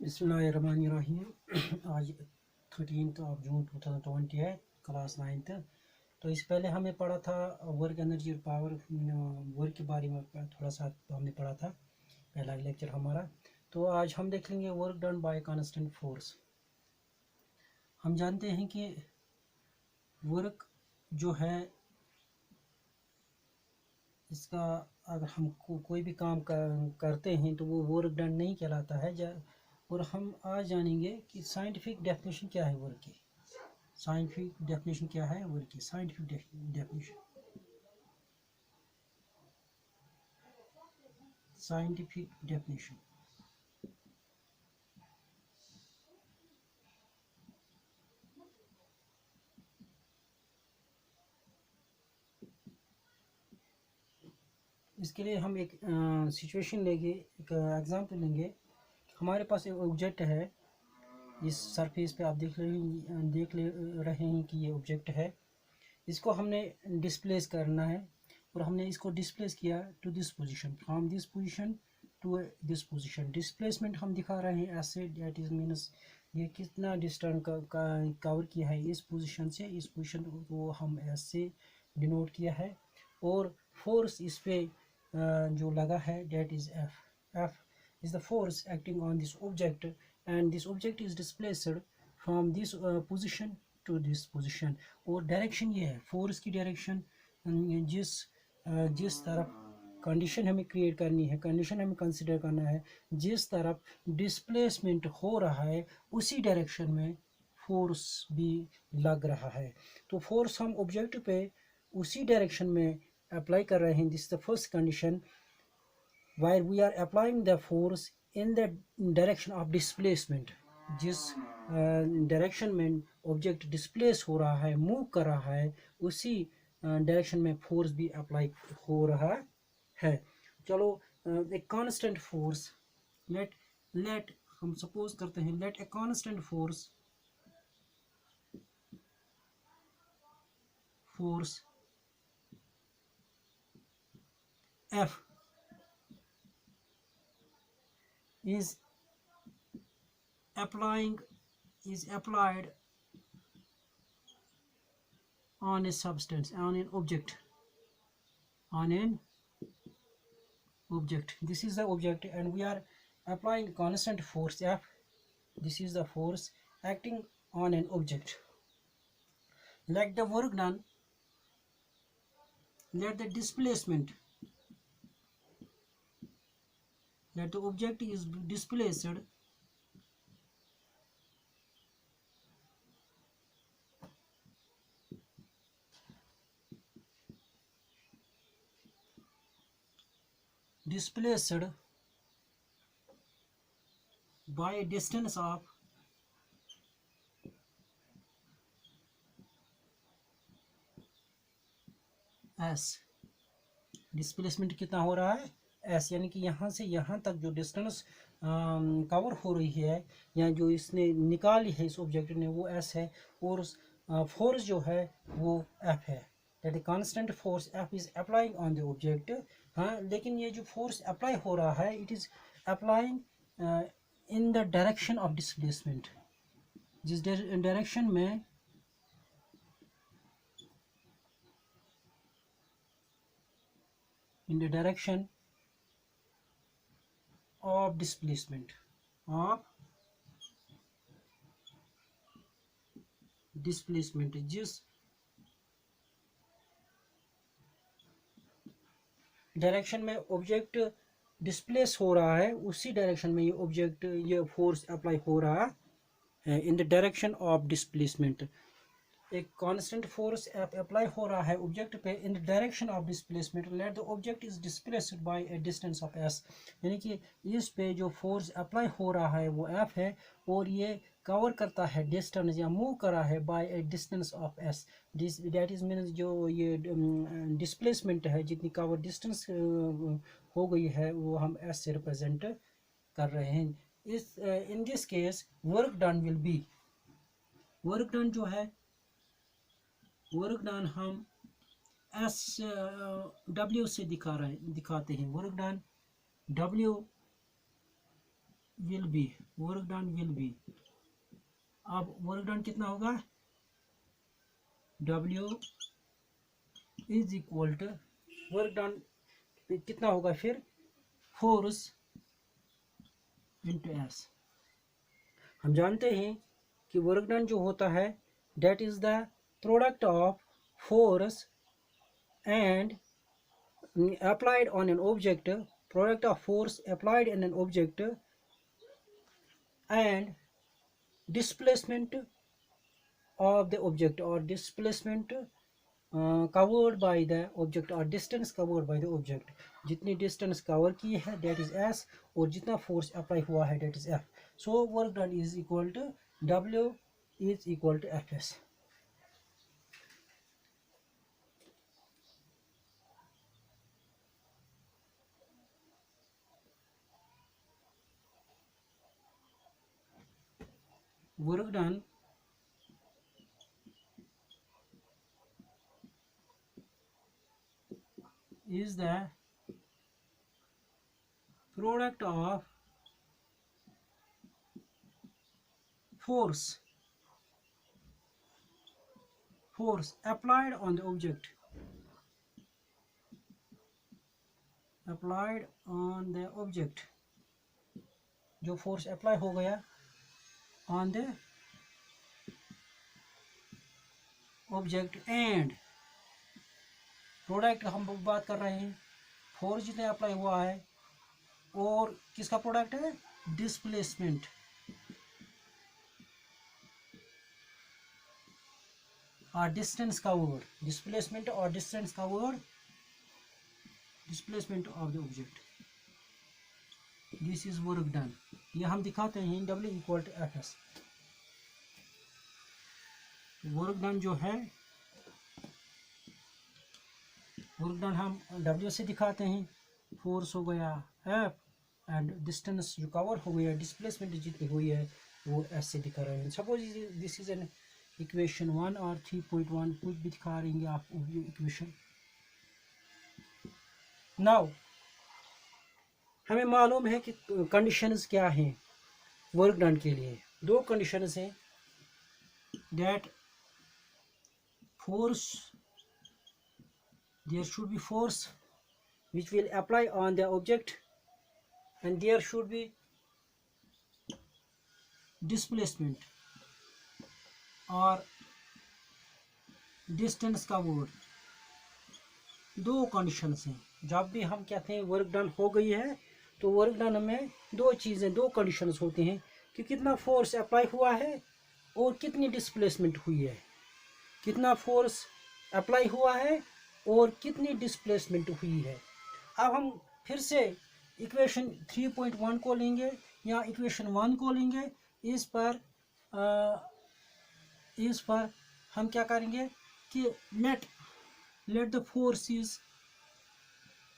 बिस्मिल्लाहिर्रहमानिर्रहीम। आज 13 जून 2020 है, क्लास 9th। तो इस पहले हमें पढ़ा था वर्क एनर्जी और पावर, वर्क के बारे में थोड़ा सा हमने पढ़ा था, पहला लेक्चर हमारा। तो आज हम देखेंगे work done bye constant force. हम जानते हैं कि वर्क जो है इसका, अगर हम कोई भी काम करते हैं तो वो वर्क डन नहीं कहलाता है। और हम आज जानेंगे कि साइंटिफिक डेफिनेशन क्या है वर्क की। साइंटिफिक डेफिनेशन क्या है वर्क की? Scientific definition, scientific definition. इसके लिए हम एक सिचुएशन लेंगे, एक एग्जांपल लेंगे। हमारे पास एक ऑब्जेक्ट है, इस सरफेस पे आप देख रहे हैं कि ये ऑब्जेक्ट है। इसको हमने डिस्प्लेस करना है और हमने इसको डिस्प्लेस किया to this position, from this position to this position. Displacement हम दिखा रहे हैं ऐसे, दैट इज मीन्स ये कितना डिस्टेंस कवर किया है इस पोजीशन से इस पोजीशन को हम ऐसे डिनोट किया है। और फोर्स इस पे जो लगा है that is F. F is the force acting on this object and this object is displaced from this position to this position. और डायरेक्शन ये है, फोर्स की डायरेक्शन, जिस तरफ कंडीशन हमें क्रिएट करनी है, कंडीशन हमें कंसिडर करना है, जिस तरफ डिस्प्लेसमेंट हो रहा है उसी डायरेक्शन में फोर्स भी लग रहा है। तो फोर्स हम ऑब्जेक्ट पे उसी डायरेक्शन में अप्लाई कर रहे हैं। This the first condition, while we are applying the force in the direction of displacement। जिस डायरेक्शन में ऑब्जेक्ट डिस्प्लेस हो रहा है, मूव कर रहा है, उसी डायरेक्शन में फोर्स भी अप्लाई हो रहा है। चलो, एक कांस्टेंट फोर्स, लेट लेट हम सपोज करते हैं, let a constant force F is applied on a substance, on an object, this is the object, and we are applying constant force F. This is the force acting on an object. Let the work done, let the displacement, let the object is displaced by a distance of s। Displacement कितना हो रहा है? s, यानी कि यहाँ से यहाँ तक जो डिस्टेंस कवर हो रही है या जो इसने निकाली है इस ऑब्जेक्ट ने, वो s है। और फोर्स जो है वो f है। That constant force f is applying on the object. हाँ, लेकिन ये जो फोर्स अप्लाई हो रहा है, it is applying in the direction of displacement. जिस डायरेक्शन में in the direction of displacement, जिस डायरेक्शन में ऑब्जेक्ट डिस्प्लेस हो रहा है उसी डायरेक्शन में ये फोर्स अप्लाई हो रहा है, in the direction of displacement. एक कांस्टेंट फोर्स अप्लाई हो रहा है ऑब्जेक्ट पे in the direction of displacement. Let the object is displaced bye a distance of s, यानी कि इस पे जो फोर्स अप्लाई हो रहा है वो f है और ये कवर करता है डिस्टेंस या मूव कर रहा है by a distance of s। That is means जो ये डिस्प्लेसमेंट है, जितनी कवर डिस्टेंस हो गई है, वो हम s से रिप्रेजेंट कर रहे हैं। इस in this case work done will be, work done जो है, वर्क डन हम एस डब्ल्यू से दिखाते हैं। Work done W will be, work done will be, अब वर्क डन कितना होगा, W is equal to work done कितना होगा फिर, फोर्स इंटू एस। हम जानते हैं कि वर्क डन जो होता है that is the product of force and applied on an object, product of force applied in an object and displacement of the object or displacement covered by the object or distance covered by the object। जितनी distance cover की है that is s और जितना force apply हुआ है that is f। so work done is equal to W is equal to Fs। work done is the product of force applied on the object, applied on the object, जो force apply हो गया on the object and product हम बात कर रहे हैं force जितने apply हुआ है और किसका प्रोडक्ट है, डिस्प्लेसमेंट और डिस्टेंस का वर्ड, डिस्प्लेसमेंट और डिस्टेंस का word, displacement of the object, this is work done. ये हम दिखाते हैं W equal to Fs। Work done जो है, वर्क डन हम W से दिखाते हैं, फोर्स हो गया F एंड डिस्टेंस जो कवर हो गया, डिस्प्लेसमेंट जितनी हुई है वो S से दिखा रहे हैं। Suppose this is an equation 1 और 3.1 कुछ भी दिखा रहेंगे आप इक्वेशन। नाउ हमें मालूम है कि कंडीशंस क्या हैं वर्क डन के लिए, दो कंडीशंस हैं, that force, there should be force which will apply on the object and there should be displacement or distance covered। दो कंडीशंस हैं। जब भी हम कहते हैं वर्क डन हो गई है तो वर्क डन में दो चीज़ें, दो कंडीशंस होती हैं कि कितना फोर्स अप्लाई हुआ है और कितनी डिस्प्लेसमेंट हुई है, कितना फोर्स अप्लाई हुआ है और कितनी डिस्प्लेसमेंट हुई है। अब हम फिर से इक्वेशन 3.1 को लेंगे या इक्वेशन 1 को लेंगे, इस पर हम क्या करेंगे कि let the force is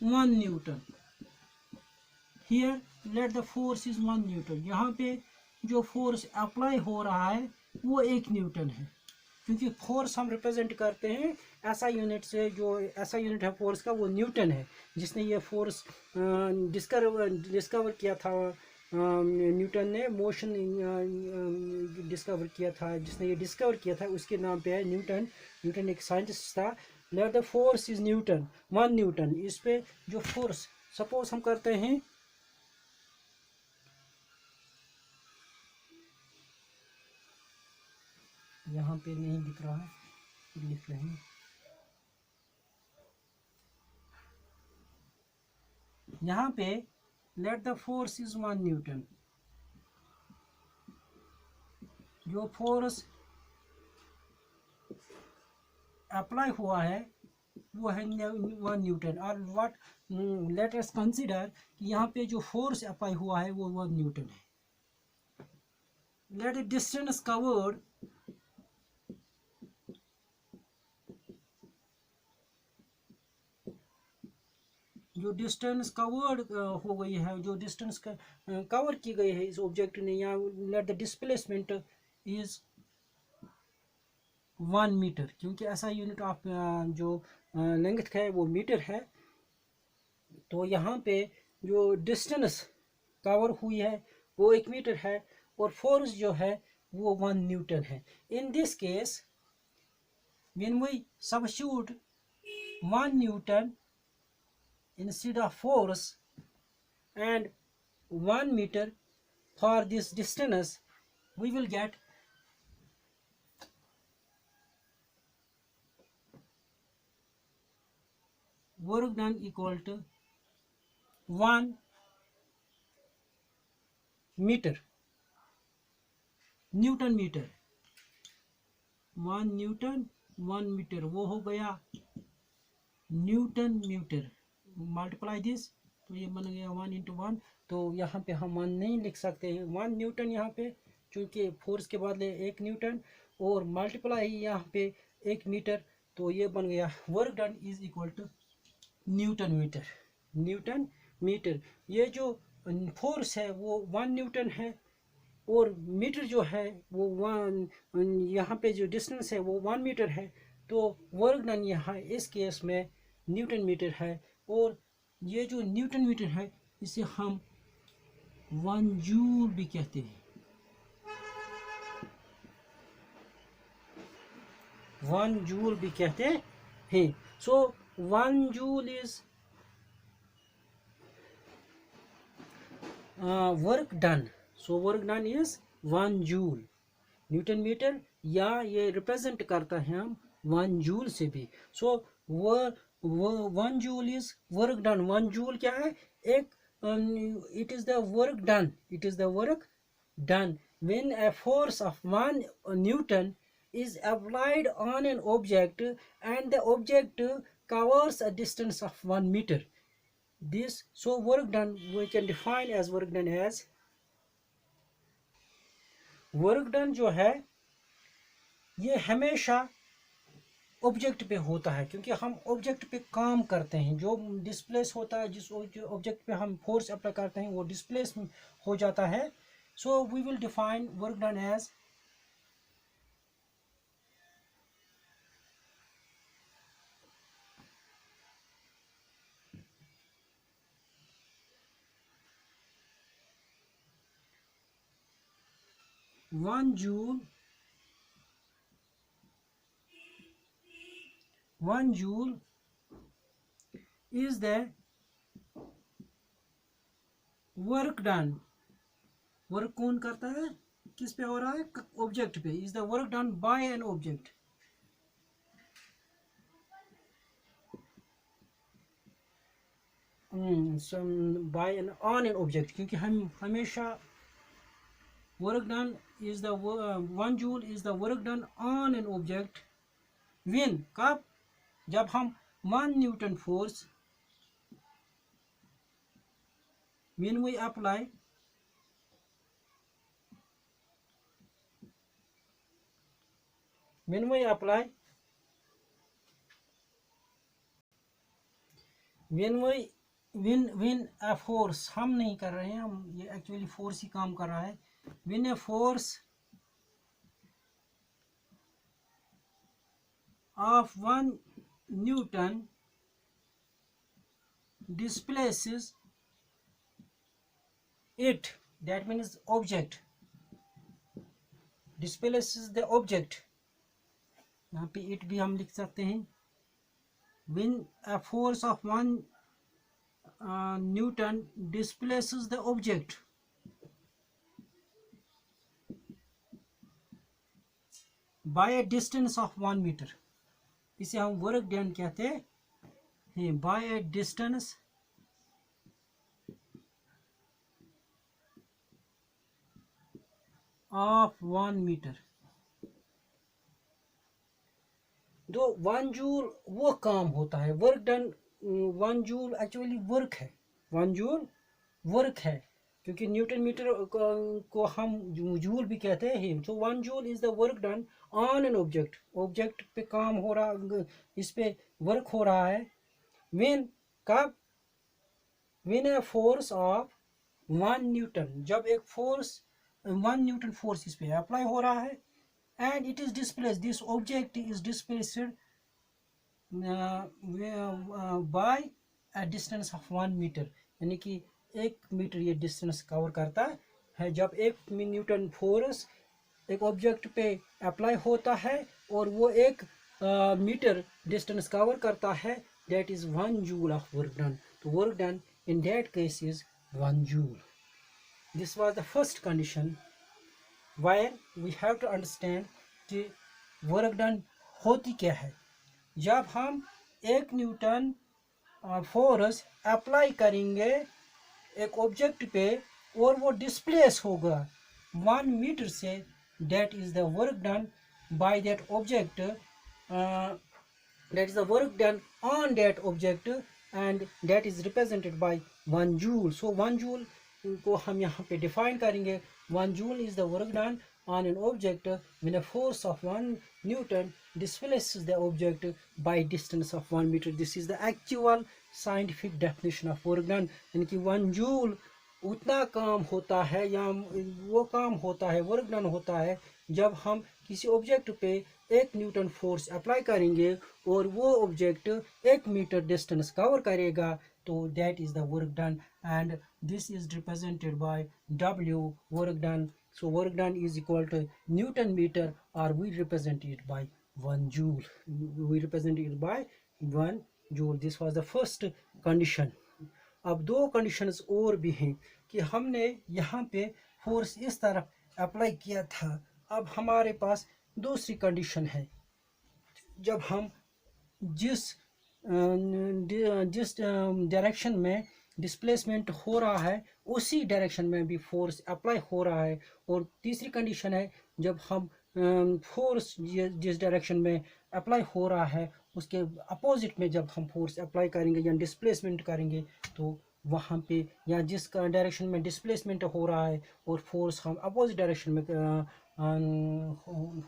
1 Newton, here let the force is 1 Newton. यहाँ पे जो फोर्स अप्लाई हो रहा है वो 1 न्यूटन है, क्योंकि फोर्स हम रिप्रेजेंट करते हैं ऐसा यूनिट से, जो ऐसा यूनिट है फोर्स का वो न्यूटन है। जिसने ये फोर्स डिस्कवर किया था, न्यूटन ने मोशन डिस्कवर किया था, जिसने ये डिस्कवर किया था उसके नाम पे है न्यूटन। न्यूटन एक साइंटिस्ट था। Let the force is Newton, 1 Newton. इस पे जो फोर्स सपोज हम करते हैं, यहाँ पे नहीं दिख रहा है, लिख रहे हैं, यहाँ पे let the force is 1 Newton. जो फोर्स अप्लाई हुआ है वो है 1 न्यूटन। और व्हाट लेट अस कंसीडर कि यहाँ पे जो फोर्स अप्लाई हुआ है वो 1 न्यूटन है। लेट द डिस्टेंस कवर्ड, जो डिस्टेंस कवर्ड हो गई है, जो डिस्टेंस कवर की गई है इस ऑब्जेक्ट ने, या let the displacement is 1 metre, क्योंकि ऐसा यूनिट ऑफ जो लेंथ है वो मीटर है। तो यहाँ पे जो डिस्टेंस कवर हुई है वो 1 मीटर है, और फोर्स जो है वो 1 न्यूटन है. इन this case when we substitute 1 newton instead of force and 1 meter for this distance, we will get work done equal to 1 meter, newton metre. 1 newton 1 metre, वो हो गया न्यूटन मीटर. मल्टीप्लाई दिस, तो ये बन गया 1 into 1. तो यहाँ पे हम 1 नहीं लिख सकते हैं, 1 न्यूटन यहाँ पे, चूँकि फोर्स के बदले 1 न्यूटन, और मल्टीप्लाई यहाँ पे 1 मीटर. तो ये बन गया work done is equal to newton metre. Newton metre, ये जो फोर्स है वो 1 न्यूटन है, और मीटर जो है वो 1, यहाँ पे जो डिस्टेंस है वो 1 मीटर है. तो वर्क डन यहाँ इस केस में न्यूटन मीटर है. और ये जो न्यूटन मीटर है इसे हम 1 जूल भी कहते हैं. 1 जूल भी कहते हैं. So 1 joule is work done. So work done is 1 joule. Newton metre, या ये रिप्रेजेंट करता है हम 1 जूल से भी. सो वो 1 joule is work done. 1 joule क्या है? एक it is the work done. It is the work done when a force of 1 newton is applied on an object and the object covers a distance of 1 meter. This, so work done we can define as work done as, work done जो है ये हमेशा object पे होता है, क्योंकि हम object पे काम करते हैं. जो डिस्प्लेस होता है, जिस ऑब्जेक्ट पे हम फोर्स अप्लाई करते हैं वो डिस्प्लेस हो जाता है. So we will define work done as one joule is the work done. वर्क कौन करता है? किस पे हो रहा है? ऑब्जेक्ट पे. Is the work done by an object. By an on an object, क्योंकि हम हमेशा work done is the 1 joule is the work done on an object when, कब? जब हम 1 newton force when we apply when a force, हम नहीं कर रहे हैं, हम ये एक्चुअली फोर्स ही काम कर रहा है. when a force of 1 newton displaces it, that means object displaces the object. यहाँ पे it भी हम लिख सकते हैं. when a force of 1 newton displaces the object by a distance of 1 meter, इसे हम वर्क डन कहते हैं. by a distance of 1 meter. तो 1 जूल वो काम होता है, work done. 1 joule actually work है. 1 जूल वर्क है, क्योंकि न्यूटन मीटर को हम जूल भी कहते हैं. तो 1 joule is the work done on an object. Object पे काम हो रहा, इस पे वर्क हो रहा है. व्हेन, कब? When a force of 1 Newton, जब एक फोर्स 1 न्यूटन फोर्स इस पे अप्लाई हो रहा है, and it is displaced, this object is displaced by a distance of 1 metre, यानी कि 1 मीटर ये डिस्टेंस कवर करता है जब 1 न्यूटन फोर्स एक ऑब्जेक्ट पे अप्लाई होता है और वो 1 मीटर डिस्टेंस कवर करता है, that is 1 joule of work done. तो work done in that case is 1 joule. This was the first condition where we have to understand कि वर्क डन होती क्या है. जब हम 1 न्यूटन फोर्स अप्लाई करेंगे एक ऑब्जेक्ट पे और वो डिस्प्लेस होगा 1 मीटर से, that is the work done by that object, that is the work done on that object, and that is represented by 1 joule. So 1 joule को हम यहाँ पे define करेंगे. 1 joule is the work done on an object when a force of 1 Newton displaces the object by distance of 1 meter. This is the actual scientific definition of work done. यानी कि 1 joule उतना काम होता है या वो काम होता है, वर्क डन होता है जब हम किसी ऑब्जेक्ट पे 1 न्यूटन फोर्स अप्लाई करेंगे और वो ऑब्जेक्ट 1 मीटर डिस्टेंस कवर करेगा, तो that is the work done. And this is represented by W, work done. So work done is equal to newton metre, और we represent it by 1 joule. We represent it by 1 joule. This was the first condition. अब 2 conditions और भी हैं कि हमने यहाँ पे force इस तरफ अप्लाई किया था. अब हमारे पास दूसरी कंडीशन है, जब हम जिस जिस डायरेक्शन में डिस्प्लेसमेंट हो रहा है उसी डायरेक्शन में भी फोर्स अप्लाई हो रहा है. और तीसरी कंडीशन है, जब हम फोर्स जिस डायरेक्शन में अप्लाई हो रहा है उसके अपोजिट में जब हम फोर्स अप्लाई करेंगे या डिस्प्लेसमेंट करेंगे, तो वहाँ पे या जिस डायरेक्शन में डिस्प्लेसमेंट हो रहा है और फोर्स हम अपोजिट डायरेक्शन में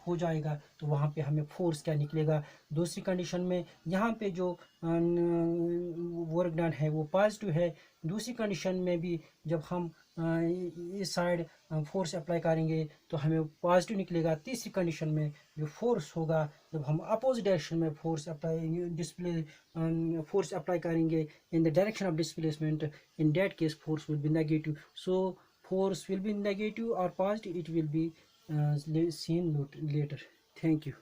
हो जाएगा, तो वहाँ पे हमें फोर्स क्या निकलेगा. दूसरी कंडीशन में यहाँ पे जो वर्क डन है वो पॉजिटिव है. दूसरी कंडीशन में भी जब हम इस साइड फोर्स अप्लाई करेंगे तो हमें पॉजिटिव निकलेगा. तीसरी कंडीशन में जो फोर्स होगा जब हम अपोजिट डायरेक्शन में फोर्स अप्लाई करेंगे in the direction of displacement, in that case force will be negative. So force will be negative or positive, it will be seen later. Thank you.